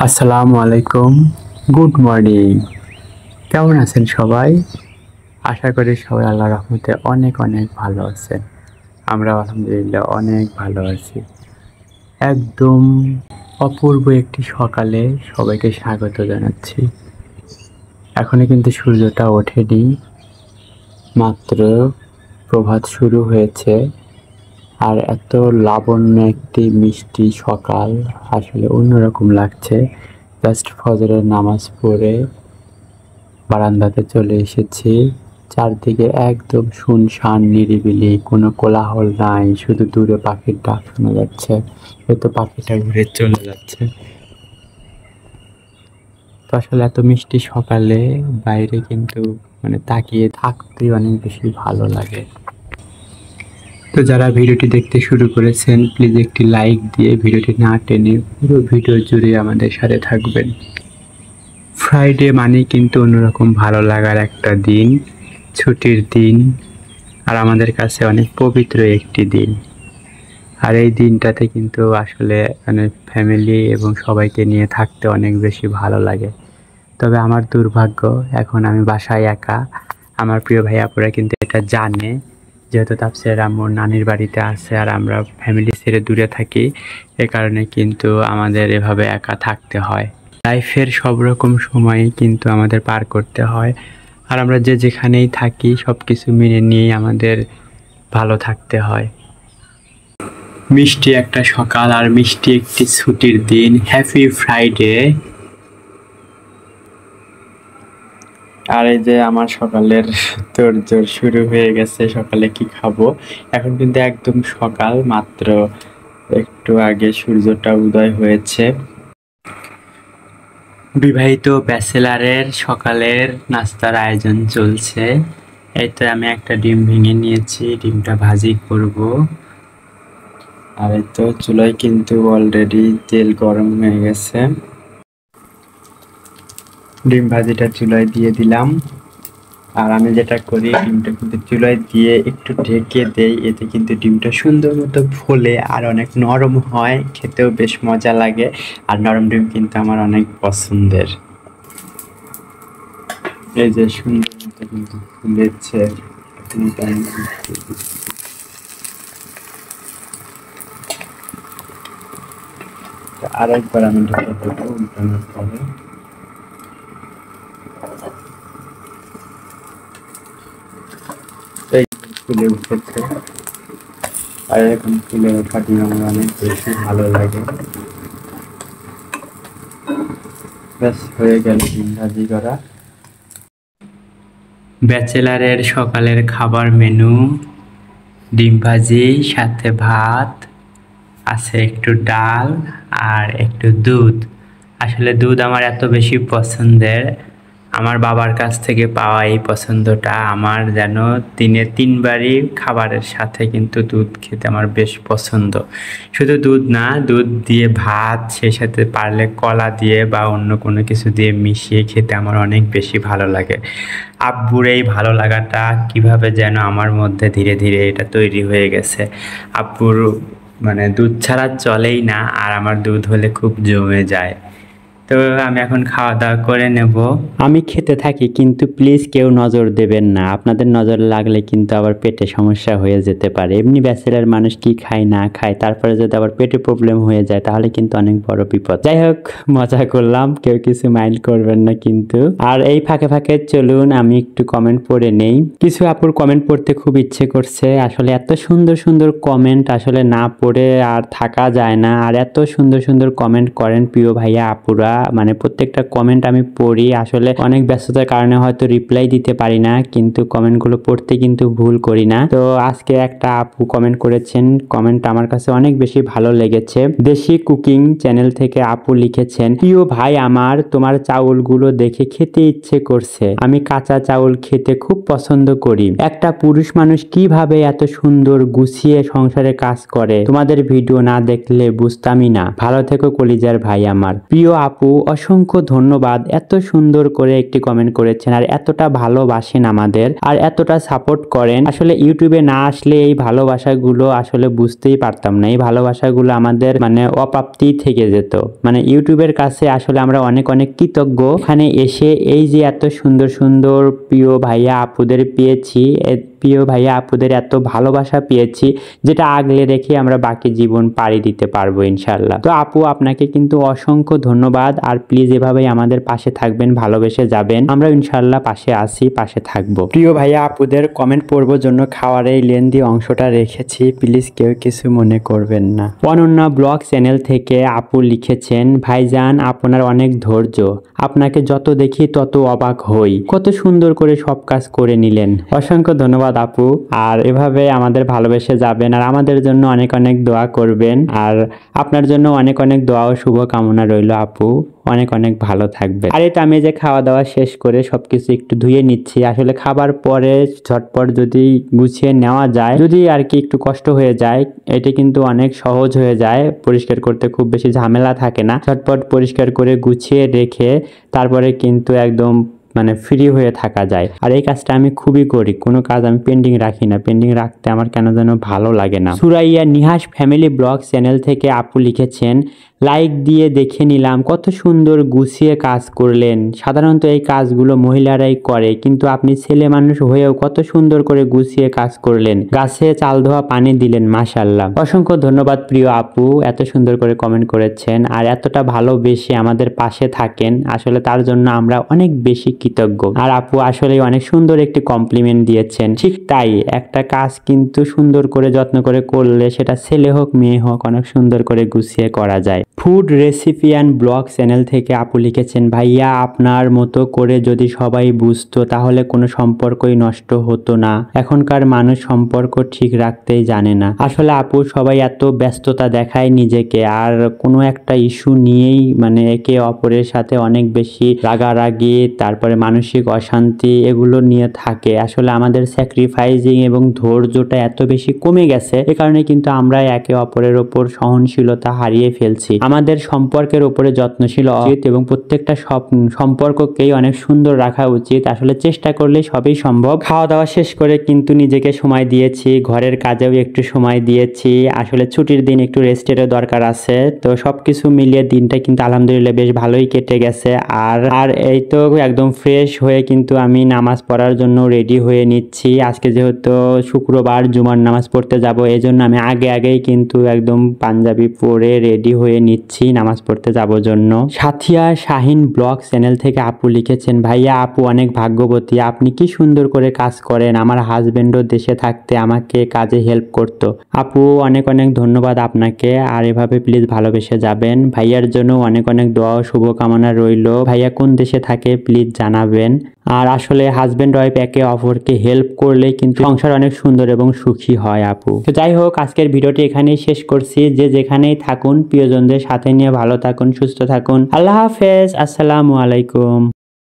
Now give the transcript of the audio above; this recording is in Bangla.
আসসালামু আলাইকুম, গুড মর্নিং। কেমন আছেন সবাই? আশা করি সবাই আল্লাহর রহমতে অনেক অনেক ভালো আছেন। আমরা আলহামদুলিল্লাহ অনেক ভালো আছি। একদম অপূর্ব একটি সকালে সবাইকে স্বাগত জানাচ্ছি। এখনো কিন্তু সূর্যটা ওঠেনি, মাত্র প্রভাত শুরু হয়েছে। আর এত লাবণ্য একটি মিষ্টি সকাল, আসলে অন্যরকম লাগছে। জাস্ট ফজরের নামাজ পড়ে বারান্দাতে চলে এসেছি। চারদিকে একদম শুনশান নিরিবিলি, কোনো কোলাহল নাই, শুধু দূরে পাখির ডাক শোনা যাচ্ছে। হয়তো পাখিটা ঘুরে চলে যাচ্ছে। তো আসলে এত মিষ্টি সকালে বাইরে কিন্তু তাকিয়ে থাকতে অনেক বেশি ভালো লাগে। তো যারা ভিডিওটি দেখতে শুরু করেছেন, প্লিজ একটি লাইক দিয়ে ভিডিওটি না টেনে পুরো ভিডিও জুড়ে আমাদের সাথে থাকবেন। ফ্রাইডে মানে কিন্তু অন্যরকম ভালো লাগার একটা দিন, ছুটির দিন, আর আমাদের কাছে অনেক পবিত্র একটি দিন। আর এই দিনটাতে কিন্তু আসলে ফ্যামিলি এবং সবাইকে নিয়ে থাকতে অনেক বেশি ভালো লাগে। তবে আমার দুর্ভাগ্য, এখন আমি বাসায় একা। আমার প্রিয় ভাই আপুরা কিন্তু এটা জানে, যেহেতু তাফসীরের আম্মুর নানির বাড়িতে আছে আর আমরা ফ্যামিলি ছেড়ে দূরে থাকি। এ কারণে কিন্তু আমাদের এভাবে একা থাকতে হয়। লাইফের সব রকম সময়ই কিন্তু আমাদের পার করতে হয়, আর আমরা যে যেখানেই থাকি সব কিছু মেনে নিয়েই আমাদের ভালো থাকতে হয়। মিষ্টি একটা সকাল আর মিষ্টি একটি ছুটির দিন। Happy Friday. আর এই যে আমার সকালের তোড়জোড় শুরু হয়ে গেছে। সকালে কি খাবো, এখন কিন্তু একদম সকাল, মাত্র একটু আগে সূর্যটা উদয় হয়েছে। বিবাহিত ব্যাচেলারের সকালের নাস্তার আয়োজন চলছে। এই তো আমি একটা ডিম ভেঙে নিয়েছি, ডিমটা ভাজি করব। আর এই তো চুলায় কিন্তু অলরেডি তেল গরম হয়ে গেছে। ডিম ভাজিটা চুলায় দিয়ে দিলাম। আর আমি যেটা করি, ডিমটা কিন্তু চুলায় দিয়ে একটু ঢেকে দেই, এতে কিন্তু ডিমটা সুন্দর মতো ফোলে আর অনেক নরম হয়, খেতেও বেশ মজা লাগে। আর নরম ডিম কিন্তু আমার অনেক পছন্দের। এই যে সুন্দর মতো কিন্তু ফুলেছে। আরেকবার আমি ঢেকে দেবো উল্টানোর পরে। ফুলে উঠেছে, আর এখন ফুলে ওঠা ডিম আমার অনেক বেশি ভালো লাগে। ব্যাস হয়ে গেল ডিম ভাজি করা। ব্যাচেলারের সকালের খাবার মেনু: ডিম ভাজি, সাথে ভাত আছে, একটু ডাল আর একটু দুধ। আসলে দুধ আমার এত বেশি পছন্দের, আমার বাবার কাছ থেকে পাওয়া এই পছন্দটা আমার যেন দিনে 3বারই খাবারের সাথে কিন্তু দুধ খেতে আমার বেশ পছন্দ। শুধু দুধ না, দুধ দিয়ে ভাত, সেই সাথে পারলে কলা দিয়ে বা অন্য কোনো কিছু দিয়ে মিশিয়ে খেতে আমার অনেক বেশি ভালো লাগে। আব্বুর এই ভালো লাগাটা কিভাবে যেন আমার মধ্যে ধীরে ধীরে এটা তৈরি হয়ে গেছে। আব্বুর দুধ ছাড়া চলেই না, আর আমার দুধ হলে খুব জমে যায়। তো আমি এখন খাওয়া দাওয়া করে নেব। আমি খেতে থাকি, কিন্তু প্লিজ কেউ নজর দেবেন না। আপনাদের নজর লাগলে কিন্তু আবার পেটে সমস্যা হয়ে যেতে পারে। এমনি ব্যাচেলার মানুষ কি খায় না খায়, তারপরে যদি আবার পেটে প্রবলেম হয়ে যায় তাহলে কিন্তু অনেক বড় বিপদ। যাই হোক, মজা করলাম, কেউ কিছু মাইন্ড করবেন না কিন্তু। আর এই ফাঁকে ফাঁকে চলুন আমি একটু কমেন্ট পড়ে নেই। কিছু আপুর কমেন্ট পড়তে খুব ইচ্ছে করছে। আসলে এত সুন্দর সুন্দর কমেন্ট আসলে না পড়ে আর থাকা যায় না। আর এত সুন্দর সুন্দর কমেন্ট করেন প্রিয় ভাইয়া আপুরা, প্রত্যেকটা কমেন্ট আমি পড়ি। আসলে অনেক ব্যস্ততার কারণে হয়তো রিপ্লাই দিতে পারি না, কিন্তু কমেন্টগুলো পড়তে কিন্তু ভুল করি না। তো আজকে একটা আপু কমেন্ট করেছেন, কমেন্ট আমার কাছে অনেক বেশি ভালো লেগেছে। দেশি কুকিং চ্যানেল থেকে আপু লিখেছেন, প্রিয় ভাই আমার, তোমার চাউলগুলো দেখে খেতে ইচ্ছে করছে। আমি কাঁচা চাউল খেতে খুব পছন্দ করি। একটা পুরুষ মানুষ কিভাবে এত সুন্দর গুছিয়ে সংসারে কাজ করে, তোমাদের ভিডিও না দেখলে বুঝতামই না। ভালো থেকো কলিজার ভাই আমার। প্রিয় আপু, অসংখ্য ধন্যবাদ, এত সুন্দর করে একটি কমেন্ট করেছেন আর এতটা ভালোবাসেন আমাদের আর এতটা সাপোর্ট করেন। আসলে ইউটিউবে না আসলে এই ভালোবাসাগুলো আসলে বুঝতেই পারতাম না, এই ভালোবাসাগুলো আমাদের মানে অপ্রাপ্তি থেকে যেত। মানে ইউটিউবের কাছে আসলে আমরা অনেক অনেক কৃতজ্ঞ। এখানে এসে এই যে এত সুন্দর সুন্দর প্রিয় ভাইয়া আপুদের পেয়েছি, প্রিয় ভাইয়া আপুদের এত ভালোবাসা পেয়েছি, যেটা আগলে রেখে আমরা বাকি জীবন পাড়ি দিতে পারবো ইনশাল্লাহ। তো আপু আপনাকে কিন্তু অসংখ্য ধন্যবাদ, আর প্লিজ এভাবেই আমাদের পাশে থাকবেন, ভালোবেসে যাবেন। আমরা ইনশাল্লাহ পাশে আছি, পাশে থাকবো। প্রিয় ভাইয়া আপুদের কমেন্ট পড়বার জন্য খাওয়ার এই লেন্দি অংশটা রেখেছি, প্লিজ কেউ কিছু মনে করবেন না। অনন্যা ব্লগ চ্যানেল থেকে আপু লিখেছেন, ভাইজান আপনার অনেক ধৈর্য, আপনাকে যত দেখি তত অবাক হই, কত সুন্দর করে সব কাজ করে নিলেন। অসংখ্য ধন্যবাদ আপু, আর এভাবে আমাদের ভালোবেসে যাবেন আর আমাদের জন্য অনেক অনেক দোয়া করবেন। আর আপনার জন্য অনেক অনেক দোয়া ও শুভকামনা রইল আপু, অনেক অনেক ভালো থাকবে। আর এটা আমি যে খাওয়া দাওয়া শেষ করে সবকিছু একটু ধুয়ে নিচ্ছি। আসলে খাবার পরে ঝটপট যদি গুছিয়ে নেওয়া যায়, যদি আর কি একটু কষ্ট হয়ে যায়, এটা কিন্তু অনেক সহজ হয়ে যায়, পরিষ্কার করতে খুব বেশি ঝামেলা থাকে না। ঝটপট পরিষ্কার করে গুছিয়ে রেখে তারপরে কিন্তু একদম মানে ফ্রি হয়ে থাকা যায়। আর এই কাজটা আমি খুবই করি, কোনো কাজ আমি পেন্ডিং রাখি না, পেন্ডিং রাখতে আমার কেন যেন ভালো লাগে না। সুরাইয়া নিহাস ফ্যামিলি ব্লগ চ্যানেল থেকে আপু লিখেছেন, লাইক দিয়ে দেখে নিলাম, কত সুন্দর গুছিয়ে কাজ করলেন। সাধারণত এই কাজগুলো মহিলারাই করে, কিন্তু আপনি ছেলে মানুষ হয়েও কত সুন্দর করে গুছিয়ে কাজ করলেন, গাছে চাল ধোয়া পানি দিলেন, মাশাআল্লাহ। অসংখ্য ধন্যবাদ প্রিয় আপু, এত সুন্দর করে কমেন্ট করেছেন আর এতটা ভালোবেসে আমাদের পাশে থাকেন, আসলে তার জন্য আমরা অনেক বেশি কৃতজ্ঞ। আর আপু আসলে অনেক সুন্দর একটি কমপ্লিমেন্ট দিয়েছেন। ঠিক তাই, একটা কাজ কিন্তু সুন্দর করে যত্ন করে করলে সেটা ছেলে হোক মেয়ে হোক অনেক সুন্দর করে গুছিয়ে করা যায়। Food recipe and blog channel থেকে আপু লিখেছেন, ভাইয়া আপনার মতো করে যদি সবাই বুঝতো তাহলে কোনো সম্পর্কই নষ্ট হতো না। এখনকার মানুষ সম্পর্ক ঠিক রাখতেই জানে না। আসলে আপু সবাই এত ব্যস্ততা দেখায় নিজেকে, আর কোনো একটা ইস্যু নিয়েই মানে একে অপরের সাথে অনেক বেশি রাগারাগি, তারপরে মানসিক অশান্তি এগুলো নিয়ে থাকে। আসলে আমাদের স্যাক্রিফাইজিং এবং ধৈর্যটা এত বেশি কমে গেছে, এ কারণে কিন্তু আমরা একে অপরের ওপর সহনশীলতা হারিয়ে ফেলছি। আমাদের সম্পর্কের উপরে যত্নশীল উচিত এবং প্রত্যেকটা সম্পর্ককেই অনেক সুন্দর রাখা উচিত। আসলে চেষ্টা করলে সবই সম্ভব। খাওয়া দাওয়া শেষ করে কিন্তু নিজেকে সময় দিয়েছি, ঘরের কাজেও একটু সময় দিয়েছি। আসলে ছুটির দিন একটু রেস্টেরও দরকার আছে, তো সবকিছু মিলিয়ে দিনটা কিন্তু আলহামদুলিল্লাহ বেশ ভালোই কেটে গেছে। আর এই তো একদম ফ্রেশ হয়ে কিন্তু আমি নামাজ পড়ার জন্য রেডি হয়ে নিচ্ছি। আজকে যেহেতু শুক্রবার, জুমার নামাজ পড়তে যাব, এই জন্য আমি আগেই কিন্তু একদম পাঞ্জাবি পরে রেডি হয়ে নিচ্ছি নামাজ পড়তে যাবার জন্য। সাথিয়া শাহিন ব্লগ চ্যানেল থেকে আপু লিখেছেন, ভাইয়া আপু অনেক ভাগ্যবতী, আপনি কি সুন্দর করে কাজ করেন, আমার হাজবেন্ডও দেশে থাকতে আমাকে কাজে হেল্প করতো। আপু অনেক অনেক ধন্যবাদ আপনাকে, আর এভাবে প্লিজ ভালোবেসে যাবেন। ভাইয়ার জন্য অনেক অনেক দোয়া ও শুভকামনা রইল। ভাইয়া কোন দেশে থাকে প্লিজ জানাবেন। আর আসলে হাজবেন্ড ওয়াইফ একে অপরকে হেল্প করলে কিন্তু সংসার অনেক সুন্দর এবং সুখী হয় আপু। তো যাই হোক, আজকের ভিডিওটি এখানেই শেষ করছি। যে যেখানেই থাকুন প্রিয়জনদের সাথে নিয়ে ভালো থাকুন, সুস্থ থাকুন। আল্লাহ হাফেজ, আসসালামু আলাইকুম।